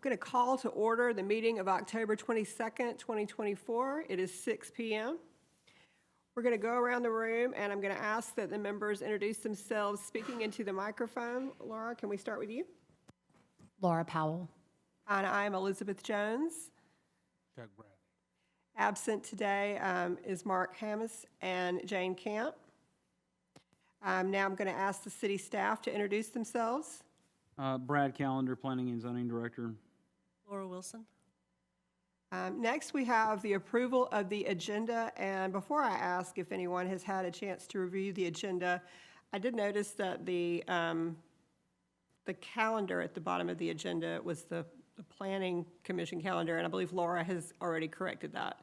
going to call to order the meeting of October 22nd, 2024. It is 6 p.m. We're going to go around the room, and I'm going to ask that the members introduce themselves speaking into the microphone. Laura, can we start with you? Laura Powell. And I'm Elizabeth Jones. Chuck Bradley. Absent today is Mark Hammis and Jane Camp. Now I'm going to ask the city staff to introduce themselves. Brad Callender, Planning and Zoning Director. Laura Wilson. Next, we have the approval of the agenda, and before I ask if anyone has had a chance to review the agenda, I did notice that the calendar at the bottom of the agenda was the Planning Commission calendar, and I believe Laura has already corrected that.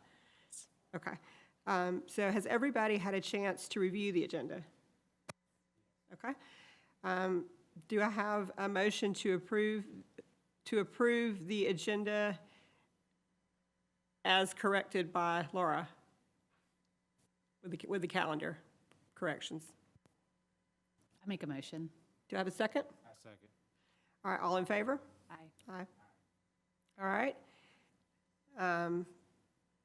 Okay. So has everybody had a chance to review the agenda? Okay. Do I have a motion to approve the agenda as corrected by Laura with the calendar corrections? I make a motion. Do I have a second? I second. All right, all in favor? Aye. Aye. All right.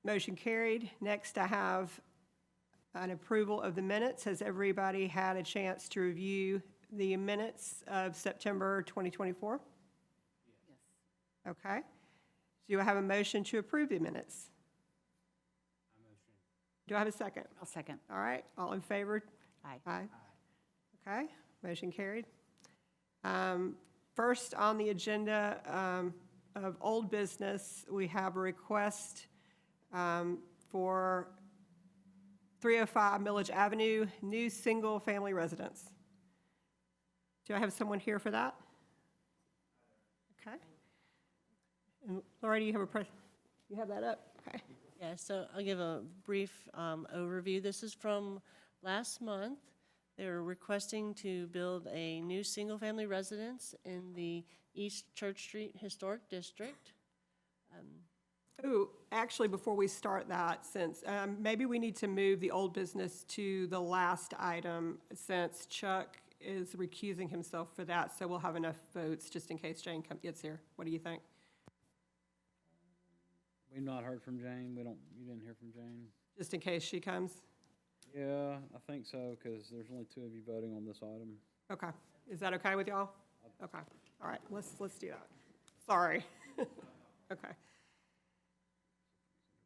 Motion carried. Next, I have an approval of the minutes. Has everybody had a chance to review the minutes of September 2024? Yes. Okay. Do I have a motion to approve the minutes? Do I have a second? I'll second. All right, all in favor? Aye. Aye. Okay, motion carried. First on the agenda of old business, we have a request for 305 Millage Avenue, new single-family residence. Do I have someone here for that? Okay. And Laura, do you have you have that up? Okay. Yeah, so I'll give a brief overview. This is from last month. They're requesting to build a new single-family residence in the East Church Street Historic District. Ooh, actually, before we start that, since maybe we need to move the old business to the last item, since Chuck is recusing himself for that, so we'll have enough votes just in case Jane gets here. What do you think? We've not heard from Jane. You didn't hear from Jane? Just in case she comes? Yeah, I think so, because there's only two of you voting on this item. Okay. Is that okay with y'all? Okay. All right, let's do that. Sorry. Okay.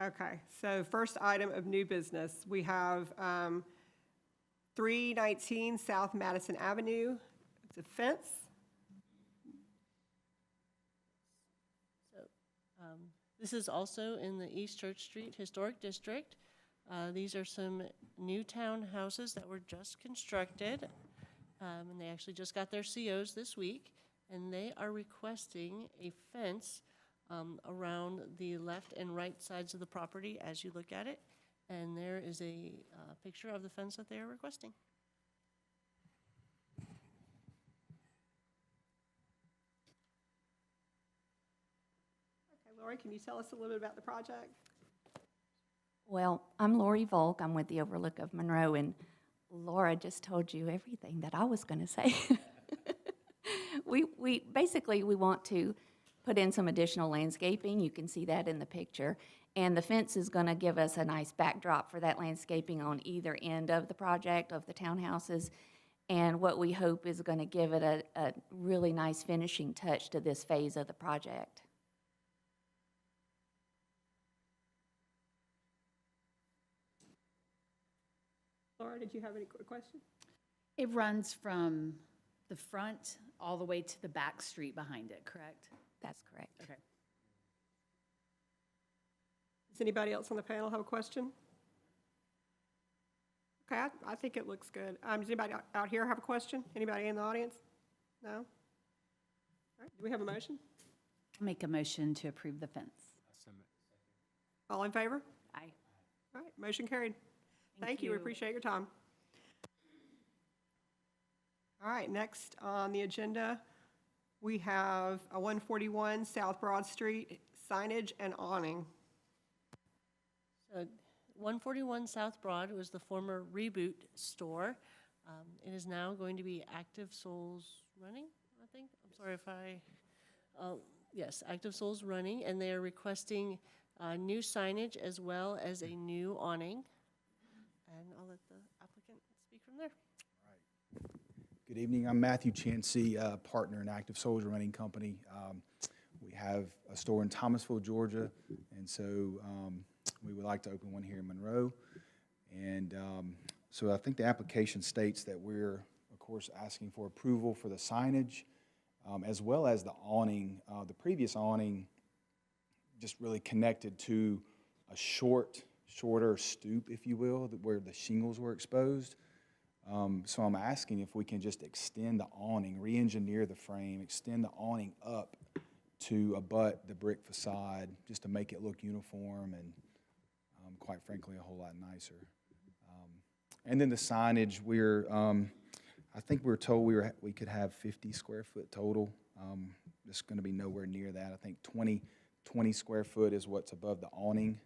Okay, so first item of new business, we have 319 South Madison Avenue. It's a fence. So this is also in the East Church Street Historic District. These are some new townhouses that were just constructed, and they actually just got their COs this week, and they are requesting a fence around the left and right sides of the property as you look at it, and there is a picture of the fence that they are requesting. Okay, Lori, can you tell us a little bit about the project? Well, I'm Lori Volk. I'm with the Overlook of Monroe, and Laura just told you everything that I was going to say. We basically want to put in some additional landscaping. You can see that in the picture. And the fence is going to give us a nice backdrop for that landscaping on either end of the project, of the townhouses. And what we hope is going to give it a really nice finishing touch to this phase of the project. Laura, did you have any questions? It runs from the front all the way to the back street behind it, correct? That's correct. Okay. Does anybody else on the panel have a question? Okay, I think it looks good. Does anybody out here have a question? Anybody in the audience? No? All right, do we have a motion? I'll make a motion to approve the fence. All in favor? Aye. All right, motion carried. Thank you, we appreciate your time. All right, next on the agenda, we have a 141 South Broad Street signage and awning. So 141 South Broad was the former Reboot store. It is now going to be Active Souls Running, I think. I'm sorry if I Yes, Active Souls Running, and they are requesting new signage as well as a new awning. And I'll let the applicant speak from there. Good evening. I'm Matthew Chansey, partner in Active Souls Running Company. We have a store in Thomasville, Georgia, and so we would like to open one here in Monroe. And so I think the application states that we're, of course, asking for approval for the signage as well as the awning. The previous awning just really connected to a shorter stoop, if you will, where the shingles were exposed. So I'm asking if we can just extend the awning, re-engineer the frame, extend the awning up to abut the brick facade, just to make it look uniform and, quite frankly, a whole lot nicer. And then the signage, I think we were told we could have 50 square foot total. It's going to be nowhere near that. I think 20 square foot is what's above the awning,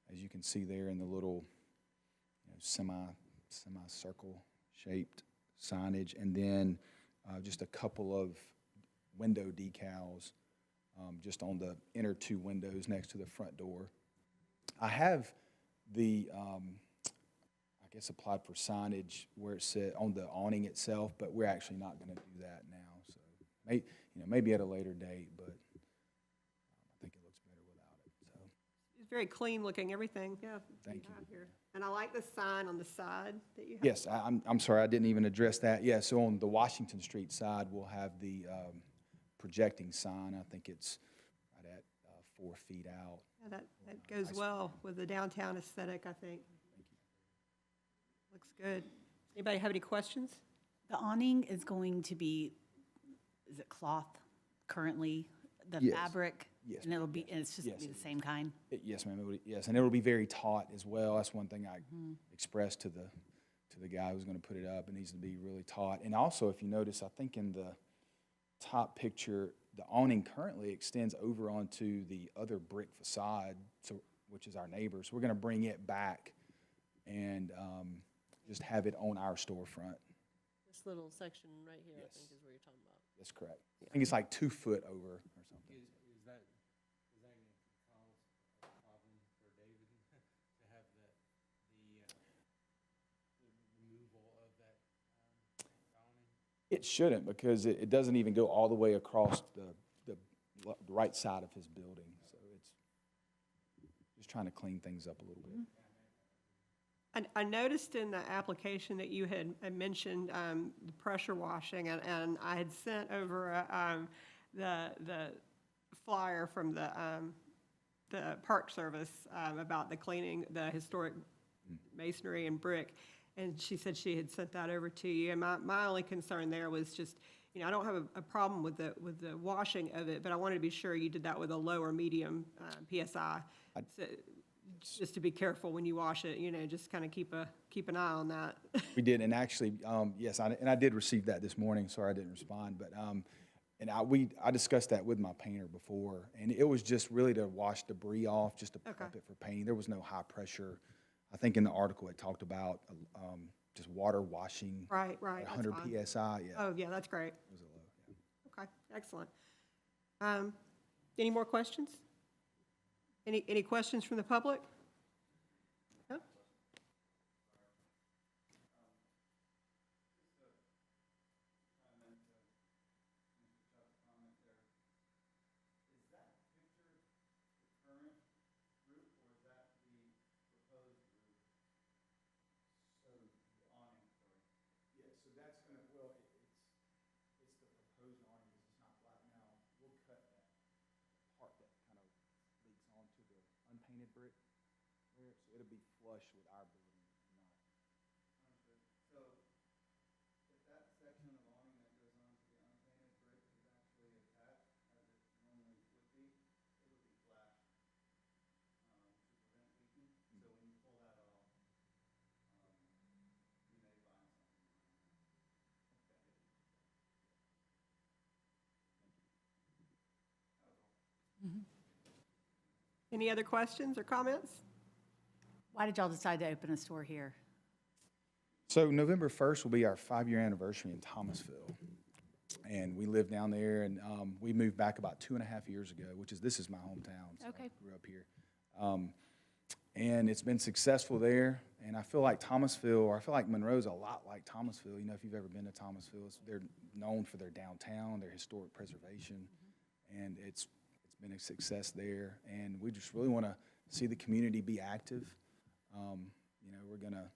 as you can see there in the little semicircle shaped signage, and then just a couple of window decals just on the inner two windows next to the front door. I have the, I guess, applied for signage where it said on the awning itself, but we're actually not going to do that now. So, maybe at a later date, but I think it looks better without it. So, It's very clean looking, everything, yeah. Thank you you. have here. And I like the sign on the side that you have. yes, I'm sorry, I didn't even address that. Yeah, so on the Washington Street side, we'll have the projecting sign. I think it's right at 4 feet out. Yeah, that goes well with the downtown aesthetic, I think. Looks good. Anybody have any questions? The awning is going to be, is it cloth currently? The Yes. fabric? Yes, And it'll be, and it's just gonna be Yes. the same kind? Yes, ma'am. Yes, and it'll be very taut as well. That's one thing I expressed to the guy who's going to put it up. It needs to be really taut. And also, if you notice, I think in the top picture, the awning currently extends over onto the other brick facade, which is our neighbor. So we're going to bring it back and just have it on our storefront. This little section right here, I Yes. think, is where you're talking about. That's correct. I think it's like 2 foot over or something. Is that going to cause a problem for David to have the removal of that awning? It shouldn't, because it doesn't even go all the way across the right side of his building. So it's just trying to clean things up a little bit. I noticed in the application that you had mentioned the pressure washing, and I had sent over the flyer from the Park Service about the cleaning, the historic masonry and brick, and she said she had sent that over to you. And my only concern there was just, I don't have a problem with the washing of it, but I wanted to be sure you did that with a low or medium PSI. So, just to be careful when you wash it, just kind of keep an eye on that. We did, and actually, yes, I did receive that this morning. Sorry I didn't respond, but and I discussed that with my painter before, and it was just really to wash debris off, just to prep it for painting. There was no high pressure. I think in the article it talked about just water washing Right, at that's 100 fine. psi. Yeah, Oh, yeah, that's great. it was a low. Yeah. Okay, excellent. Any more questions? Any questions from the public? No? Yeah, so that's gonna, well, it's the proposed awning, because it's not flat now. We'll cut that part that kind of leaks onto the unpainted brick there, so it'll be flush with our building, not. Understood. So if that section of awning that goes onto the unpainted brick is actually attached, as it normally would be, it would be flat, to prevent leaking. So when you pull that off, you may find something. Any other questions or comments? Why did y'all decide to open a store here? So November 1st will be our 5-year anniversary in Thomasville. And we live down there, and we moved back about 2.5 years ago, this is my hometown. So Okay. I grew up here. And it's been successful there. And I feel like Thomasville, or I feel like Monroe's a lot like Thomasville. You know, if you've ever been to Thomasville, they're known for their downtown, their historic preservation, and it's been a success there. And we just really want to see the community be active. You know, we're gonna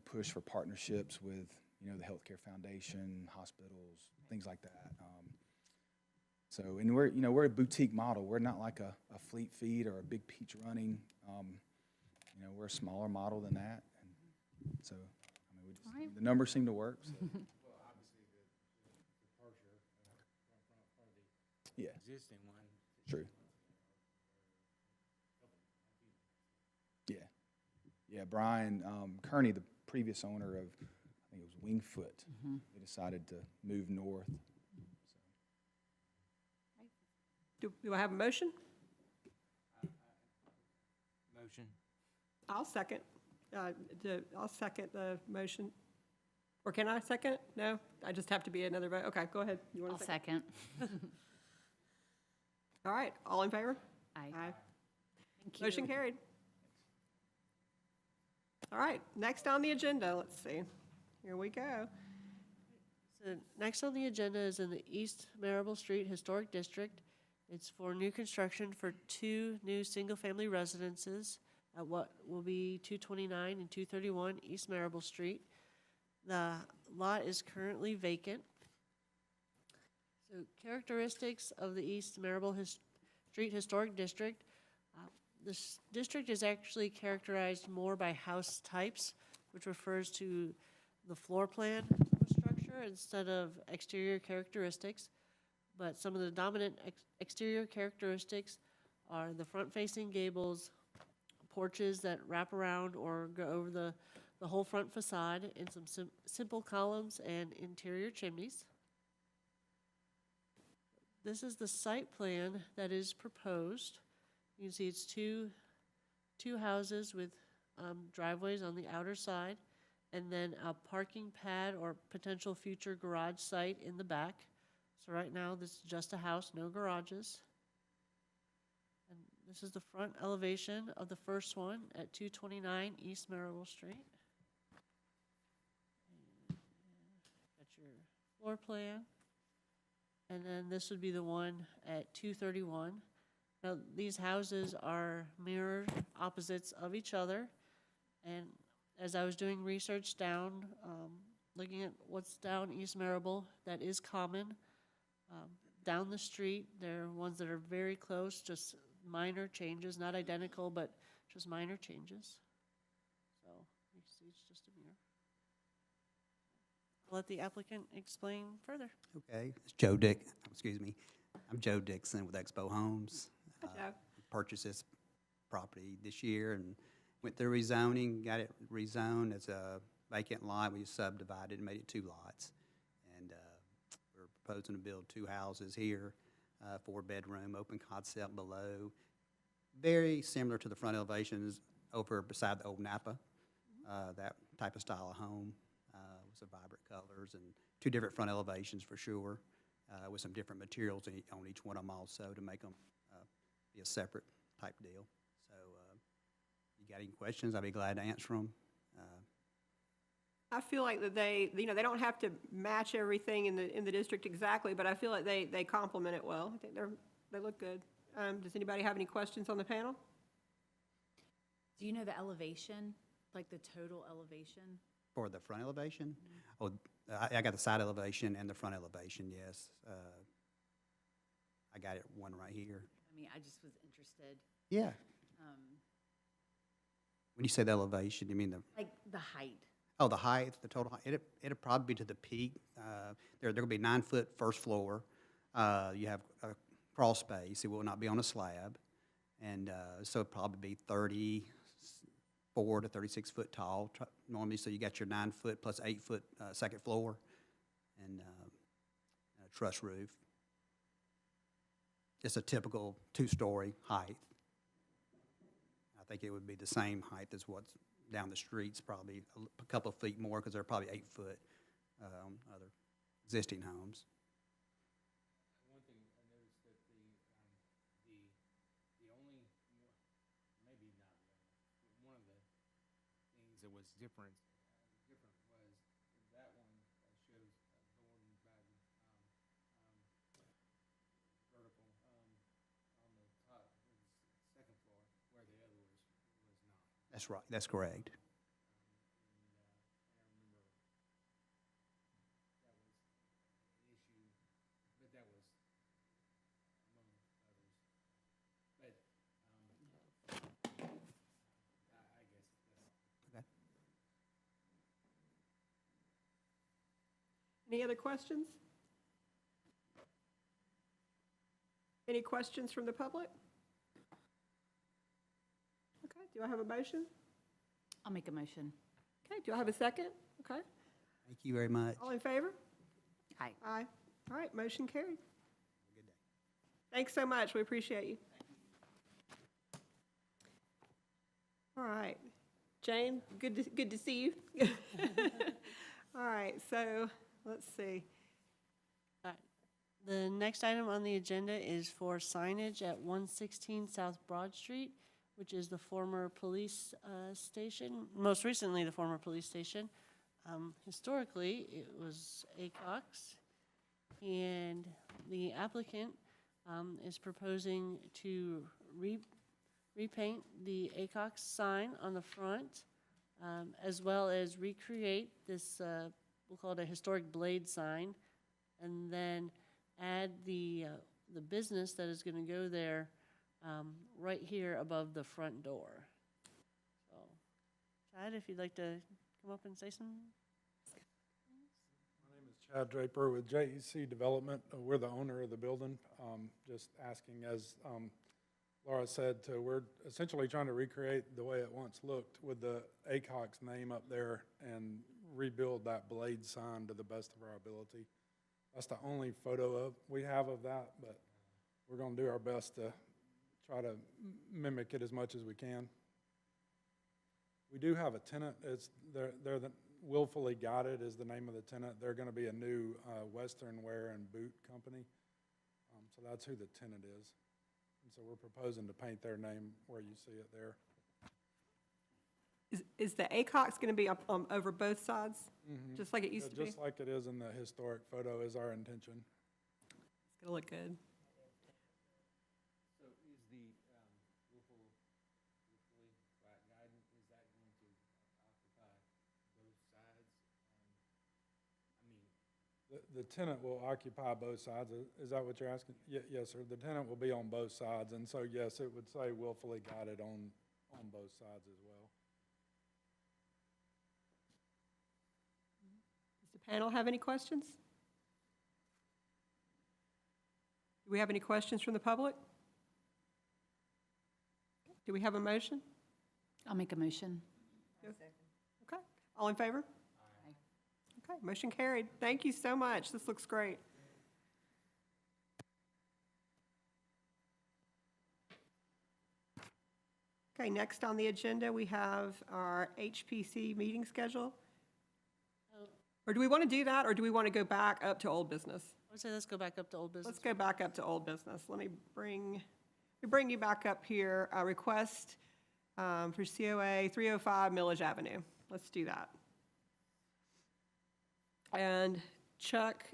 push for partnerships with, you know, the Healthcare Foundation, hospitals, things like that. So, and we're a boutique model. We're not like a Fleet Feet or a Big Peach Running. You know, we're a smaller model than that. And so, I mean, All right. the numbers seem to work. So. Yeah, Existing one. true. Yeah. Yeah, Brian Kearney, the previous owner of, I think it was Wingfoot, they decided to move north. Do I have a motion? Motion. I'll second. I'll second the motion. Or can I second it? No? I just have to be another vote? Okay, go ahead. You want I'll to second? second. All right, all in favor? Aye. Thank you. Motion carried. All right, next on the agenda, let's see. Here we go. So next on the agenda is in the East Marable Street Historic District. It's for new construction for 2 new single-family residences at what will be 229 and 231 East Marable Street. The lot is currently vacant. So characteristics of the East Marable Street Historic District. This district is actually characterized more by house types, which refers to the floor plan of a structure instead of exterior characteristics. But some of the dominant exterior characteristics are the front-facing gables, porches that wrap around or go over the whole front facade, and some simple columns and interior chimneys. This is the site plan that is proposed. You can see it's two houses with driveways on the outer side, and then a parking pad or potential future garage site in the back. So right now, this is just a house, no garages. And this is the front elevation of the first one at 229 East Marable Street. Got your floor plan. And then this would be the one at 231. Now, these houses are mirror opposites of each other. And as I was doing research down, looking at what's down East Marable, that is common. Down the street, there are ones that are very close, just minor changes, not identical, but just minor changes. So you see it's just a mirror. I'll let the applicant explain further. Okay, I'm Joe Dixon with Expo Homes. Hi, Joe. Purchased this property this year and went through rezoning, got it rezoned as a vacant lot. We subdivided and made it 2 lots. And we're proposing to build 2 houses here, 4-bedroom, open concept below. Very similar to the front elevations over beside the old Napa, that type of style of home. With some vibrant colors and 2 different front elevations for sure, with some different materials on each one of them also to make them be a separate type deal. So you got any questions, I'll be glad to answer them. I feel like that they don't have to match everything in the district exactly, but I feel like they complement it well. I think they look good. Does anybody have any questions on the panel? Do you know the elevation, like the total elevation? For the front elevation? Oh, I got the side elevation and the front elevation, yes. I got it one right here. I mean, I just was interested. Yeah. When you say the elevation, you mean the, Like the height. oh, the height, the total height? It'll probably be to the peak. They're going to be 9-foot first floor. You have a crawl space. It will not be on a slab. And so it'll probably be 34 to 36 foot tall normally. So you got your 9-foot plus 8-foot second floor and a truss roof. It's a typical 2-story height. I think it would be the same height as what's down the streets, probably a couple of feet more because they're probably 8 foot on other existing homes. that was different was that one shows Thorn Valley vertical on the top, second floor, where the other was not. That's right, that's correct. And I remember that was an issue, but that was among others. But I guess that's. Okay. Any other questions? Any questions from the public? Okay, do I have a motion? I'll make a motion. Okay, do I have a second? Okay, Thank you very much. all in favor? Aye. Aye. All right, motion carried. Good day. Thanks so much, we appreciate you. All right, Jane, good to see you. All right, so, let's see. The next item on the agenda is for signage at 116 South Broad Street, which is the former police station, most recently the former police station. Historically, it was ACOX, and the applicant is proposing to repaint the ACOX sign on the front, as well as recreate this, we'll call it a historic blade sign, and then add the business that is gonna go there, right here above the front door. So, Chad, if you'd like to come up and say something? My name is Chad Draper with JEC Development. We're the owner of the building. Just asking, as Laura said, we're essentially trying to recreate the way it once looked with the ACOX name up there and rebuild that blade sign to the best of our ability. That's the only photo we have of that, but we're going to do our best to try to mimic it as much as we can. We do have a tenant. They're the Willfully Guided is the name of the tenant. They're going to be a new Western wear and boot company. So that's who the tenant is. And so we're proposing to paint their name where you see it there. Is the ACOX gonna be up, over both sides, just like it used to be? Just like it is in the historic photo is our intention. It's gonna look good. So is the willfully guidance, is that going to occupy both sides? I mean, The tenant will occupy both sides. Is that what you're asking? Yes, sir. The tenant will be on both sides. And so, yes, it would say Willfully Guided on both sides as well. Does the panel have any questions? Do we have any questions from the public? Do we have a motion? I'll make a motion. Okay, all in favor? Aye. Okay, motion carried. Thank you so much. This looks great. Okay, next on the agenda, we have our HPC meeting schedule. Or do we want to do that, or do we want to go back up to old business? I would say let's go back up to old business. Let's go back up to old business. Let me bring you back up here, a request for COA 305 Millage Avenue. Let's do that. And Chuck,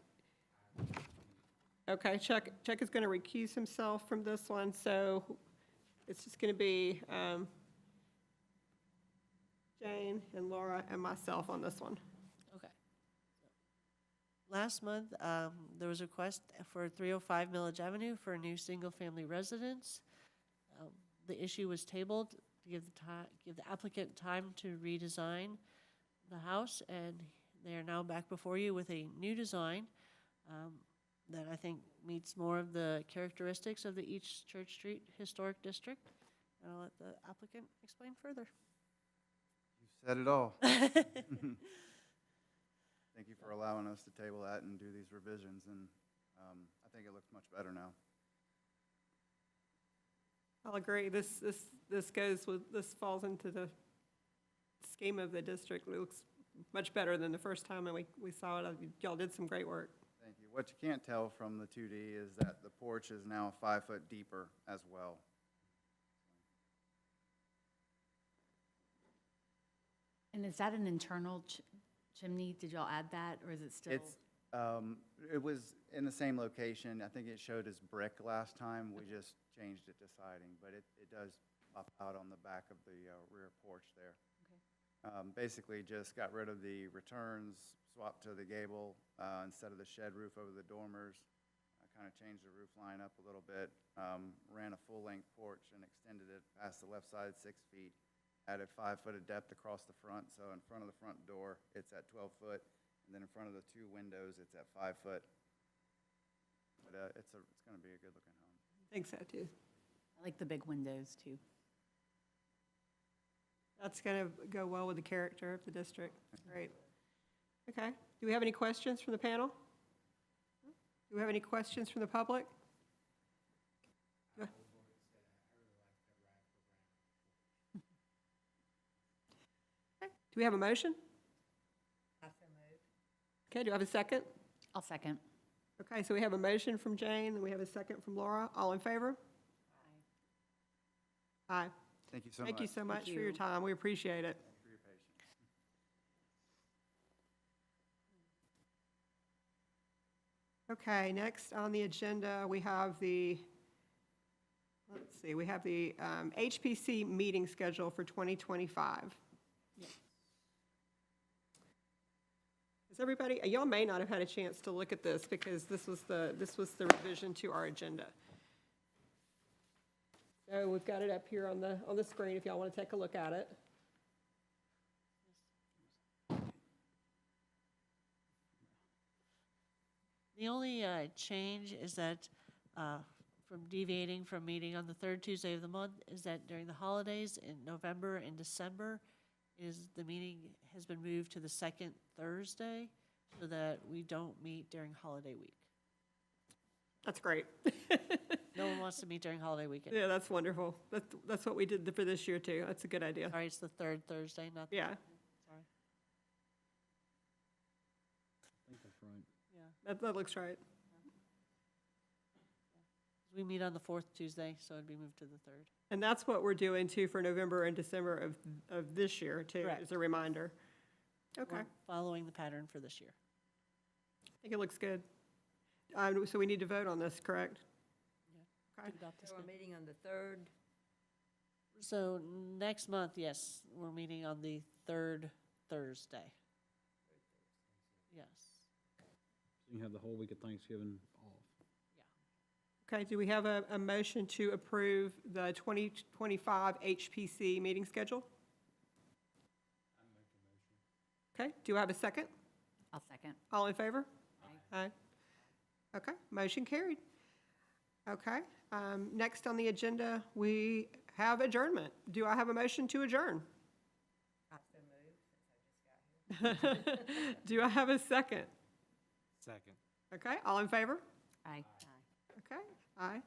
okay, Chuck is going to recuse himself from this one, so it's just going to be Jane and Laura and myself on this one. Okay. Last month, there was a request for 305 Millage Avenue for a new single-family residence. The issue was tabled to give the applicant time to redesign the house, and they are now back before you with a new design that I think meets more of the characteristics of the East Church Street Historic District. And I'll let the applicant explain further. You said it all. Thank you for allowing us to table that and do these revisions, and I think it looks much better now. I'll agree. This falls into the scheme of the district. It looks much better than the first time we saw it. Y'all did some great work. Thank you. What you can't tell from the 2D is that the porch is now 5 foot deeper as well. And is that an internal chimney? Did y'all add that, or is it still? It's, it was in the same location. I think it showed as brick last time. We just changed it to siding, but it does pop out on the back of the rear porch there. Basically just got rid of the returns, swapped to the gable instead of the shed roof over the dormers. I kind of changed the roof line up a little bit, ran a full-length porch and extended it past the left side 6 feet, added 5 foot of depth across the front, so in front of the front door, it's at 12 foot, and then in front of the 2 windows, it's at 5 foot. But it's going to be a good-looking home. I think so, too. I like the big windows, too. That's going to go well with the character of the district. Great. Okay. Do we have any questions from the panel? Do we have any questions from the public? Okay. Do we have a motion? Okay, do I have a second? I'll second. Okay, so we have a motion from Jane, and we have a second from Laura. All in favor? Aye. Thank you so much. Thank you so much Thank for your you. time. We appreciate it. For your patience. Okay, next on the agenda, we have the, let's see, we have the HPC meeting schedule for 2025. Is everybody, y'all may not have had a chance to look at this because this was the revision to our agenda. So we've got it up here on the screen if y'all want to take a look at it. The only change is that, from deviating from meeting on the third Tuesday of the month, is that during the holidays in November and December, the meeting has been moved to the second Thursday so that we don't meet during holiday week. That's great. No one wants to meet during holiday weekend. Yeah, that's wonderful. That's what we did for this year, too. That's a good idea. Sorry, it's the third Thursday, not the. Yeah, Sorry. I think that's right. Yeah. that looks right. We meet on the fourth Tuesday, so it'd be moved to the third. And that's what we're doing, too, for November and December of this year, too, Correct. as a reminder. Okay, We're following the pattern for this year. I think it looks good. So we need to vote on this, correct? Okay. To adopt this So now. we're meeting on the third. So next month, yes, we're meeting on the third Thursday. Yes. So you have the whole week of Thanksgiving off. Okay, do we have a motion to approve the 2025 HPC meeting schedule? Okay, do I have a second? I'll second. All in favor? Aye. Okay, motion carried. Okay, next on the agenda, we have adjournment. Do I have a motion to adjourn? I so moved, since I just got here. Do I have a second? Second. Okay, all in favor? Aye. Okay, aye.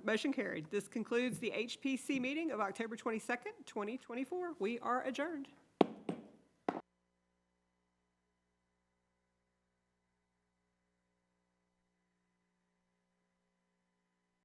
Motion carried. This concludes the HPC meeting of October 22nd, 2024. We are adjourned.